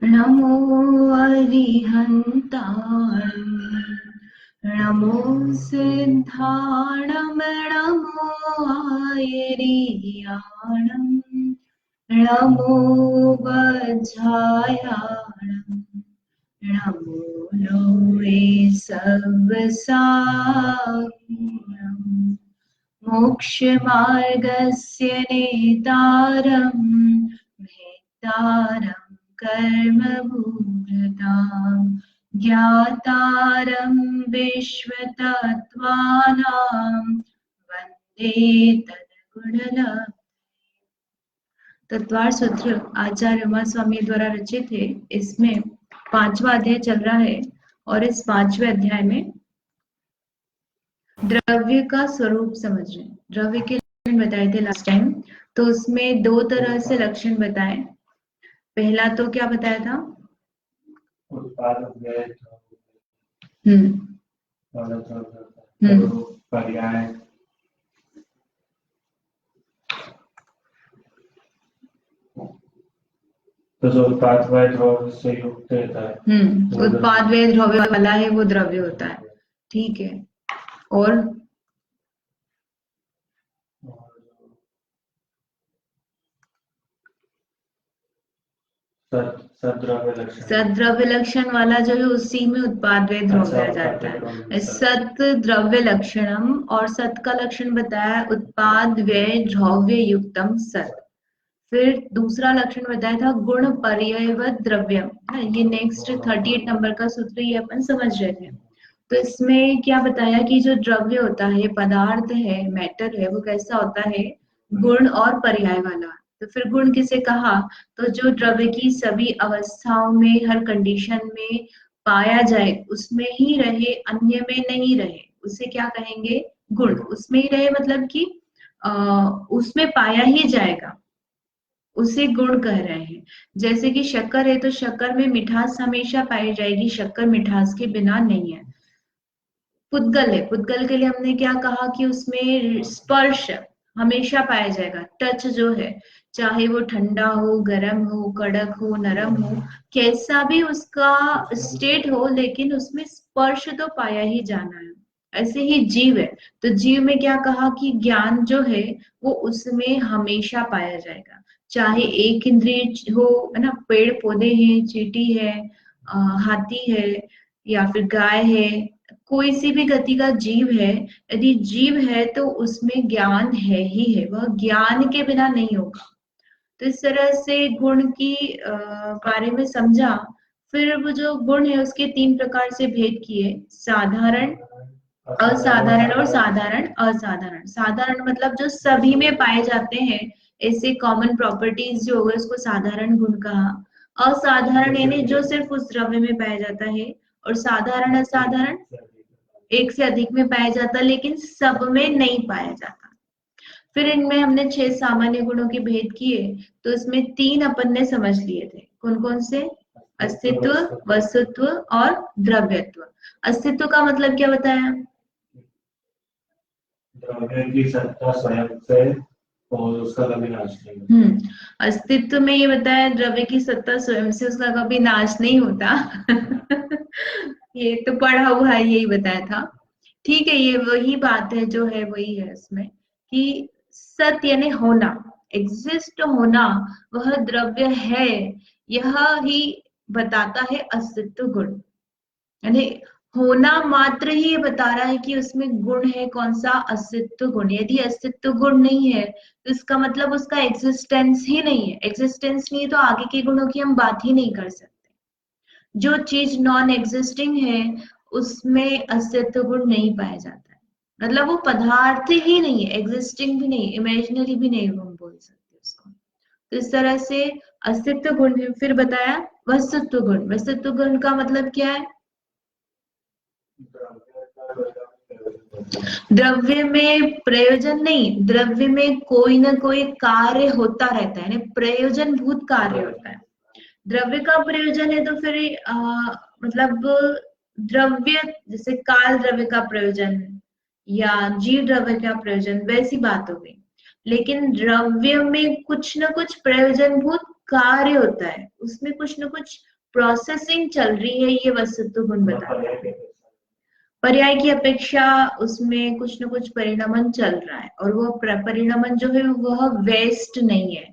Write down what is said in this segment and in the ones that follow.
नमो अरिहन्ताणं नमो सिद्धाणं नमो आयर्याणं नमो वज्रायाणं नमो लोके सव्यसाचिनं मोक्षमार्गस्य नेतारं भेदारं कर्मभूभृतां ज्ञातारं विश्वतत्त्वानां वन्दे तद्गुणलब्धये। तत्वार सूत्र आचार्य उमा स्वामी द्वारा रचित है। इसमें 5वां अध्याय चल रहा है और इस 5वें अध्याय में द्रव्य का स्वरूप समझ रहे हैं। द्रव्य के लक्षण बताए थे लास्ट टाइम, तो उसमें 2 तरह से लक्षण बताए। पहला तो क्या बताया था? पर्याय तो जो उत्पाद व द्रव्य से युक्त होता है, उत्पाद व द्रव्य वाला है वो द्रव्य होता है। ठीक है। और सद्रव्य लक्षण वाला जो है उसी में उत्पाद व द्रव्य आ जाता है। सत द्रव्य लक्षणम, और सत का लक्षण बताया उत्पाद व द्रव्य युक्तम सत। फिर दूसरा लक्षण बताया था गुण पर्ययवत द्रव्यम। ये नेक्स्ट 38 नंबर का सूत्र ये अपन समझ रहे थे। तो इसमें क्या बताया कि जो द्रव्य होता है, पदार्थ है, मैटर है, वो कैसा होता है? गुण और पर्याय वाला। तो फिर गुण किसे कहा? तो जो द्रव्य की सभी अवस्थाओं में, हर कंडीशन में पाया जाए, उसमें ही रहे, अन्य में नहीं रहे, उसे क्या कहेंगे? गुण। उसमें ही रहे मतलब कि उसमें पाया ही जाएगा, उसे गुण कह रहे हैं। जैसे कि शक्कर है तो शक्कर में मिठास हमेशा पाई जाएगी, शक्कर मिठास के बिना नहीं है। पुद्गल है, पुद्गल के लिए हमने क्या कहा कि उसमें स्पर्श हमेशा पाया जाएगा। टच जो है, चाहे वो ठंडा हो, गर्म हो, कड़क हो, नरम हो, कैसा भी उसका स्टेट हो, लेकिन उसमें स्पर्श तो पाया ही जाना है। ऐसे ही जीव है, तो जीव में क्या कहा कि ज्ञान जो है वो उसमें हमेशा पाया जाएगा, चाहे एक इंद्रिय हो, है ना, पेड़ पौधे हैं, चींटी है, हाथी है, या फिर गाय है, कोई सी भी गति का जीव है। यदि जीव है तो उसमें ज्ञान है ही है, वह ज्ञान के बिना नहीं होगा। तो इस तरह से गुण की बारे में समझा। फिर वो जो गुण है उसके 3 प्रकार से भेद किए, साधारण, असाधारण और साधारण असाधारण। साधारण मतलब जो सभी में पाए जाते हैं, ऐसे कॉमन प्रॉपर्टीज जो होगा उसको साधारण गुण कहा। असाधारण यानी जो सिर्फ उस द्रव्य में पाया जाता है, और साधारण असाधारण एक से अधिक में पाया जाता लेकिन सब में नहीं पाया जाता। फिर इनमें हमने 6 सामान्य गुणों के भेद किए, तो इसमें 3 अपन ने समझ लिए थे। कौन कौन से? अस्तित्व, वस्तुत्व और द्रव्यत्व। अस्तित्व का मतलब क्या बताया? द्रव्य की सत्ता स्वयं से और उसका कभी नाश नहीं। अस्तित्व में ये बताया द्रव्य की सत्ता स्वयं से, उसका कभी नाश नहीं होता। ये तो पढ़ा हुआ है, यही बताया था। ठीक है, ये वही बात है जो है वही है इसमें, कि सत्य यानी होना, एग्जिस्ट होना, वह द्रव्य है, यह ही बताता है अस्तित्व गुण। यानी होना मात्र ही ये बता रहा है कि उसमें गुण है, कौन सा? अस्तित्व गुण। यदि अस्तित्व गुण नहीं है तो इसका मतलब उसका एग्जिस्टेंस ही नहीं है। एग्जिस्टेंस नहीं है तो आगे के गुणों की हम बात ही नहीं कर सकते। जो चीज नॉन एग्जिस्टिंग है उसमें अस्तित्व गुण नहीं पाया जाता है, मतलब वो पदार्थ ही नहीं है, एग्जिस्टिंग भी नहीं, इमेजिनरी भी नहीं, हम बोल सकते उसको। तो इस तरह से अस्तित्व गुण है। फिर बताया वस्तुत्व गुण। वस्तुत्व गुण का मतलब क्या है? द्रव्य में प्रयोजन नहीं, द्रव्य में कोई ना कोई कार्य होता रहता है, प्रयोजन भूत कार्य होता है। द्रव्य का प्रयोजन है तो फिर मतलब द्रव्य, जैसे काल द्रव्य का प्रयोजन या जीव द्रव्य का प्रयोजन, वैसी बात हो गई। लेकिन द्रव्य में कुछ ना कुछ प्रयोजन भूत कार्य होता है, उसमें कुछ ना कुछ प्रोसेसिंग चल रही है, ये वस्तुत्व गुण बता रहा है। पर्याय के अपेक्षा। पर्याय की अपेक्षा उसमें कुछ न कुछ परिणमन चल रहा है, और वो परिणमन जो है वह वेस्ट नहीं है,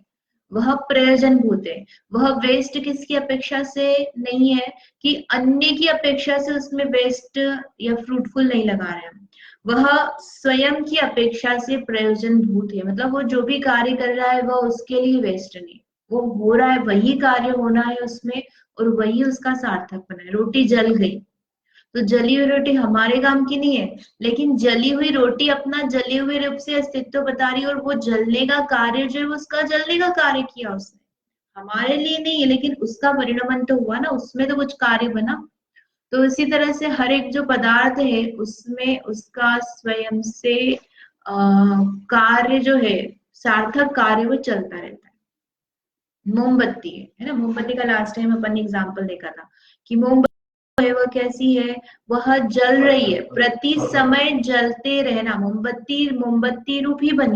वह प्रयोजन भूत है। वह वेस्ट किसकी अपेक्षा से नहीं है कि अन्य की अपेक्षा से उसमें वेस्ट या फ्रूटफुल नहीं लगा रहे हैं, वह स्वयं की अपेक्षा से प्रयोजन भूत है। मतलब वो जो भी कार्य कर रहा है वह उसके लिए वेस्ट नहीं, वो हो रहा है, वही कार्य होना है उसमें, और वही उसका सार्थक बना है। रोटी जल गई तो जली हुई रोटी हमारे काम की नहीं है, लेकिन जली हुई रोटी अपना जले हुए रूप से अस्तित्व बता रही है, और वो जलने का कार्य जो है उसका जलने का कार्य किया उसने, हमारे लिए नहीं है, लेकिन उसका परिणमन तो हुआ ना, उसमें तो कुछ कार्य बना। तो इसी तरह से हर एक जो पदार्थ है उसमें उसका स्वयं से कार्य जो है, सार्थक कार्य वो चलता रहता है। मोमबत्ती है ना, मोमबत्ती का लास्ट टाइम अपन एग्जांपल देखा था कि मोमबत्ती है वह कैसी है, वह जल रही है, प्रति समय जलते रहना, मोमबत्ती मोमबत्ती रूप ही बनी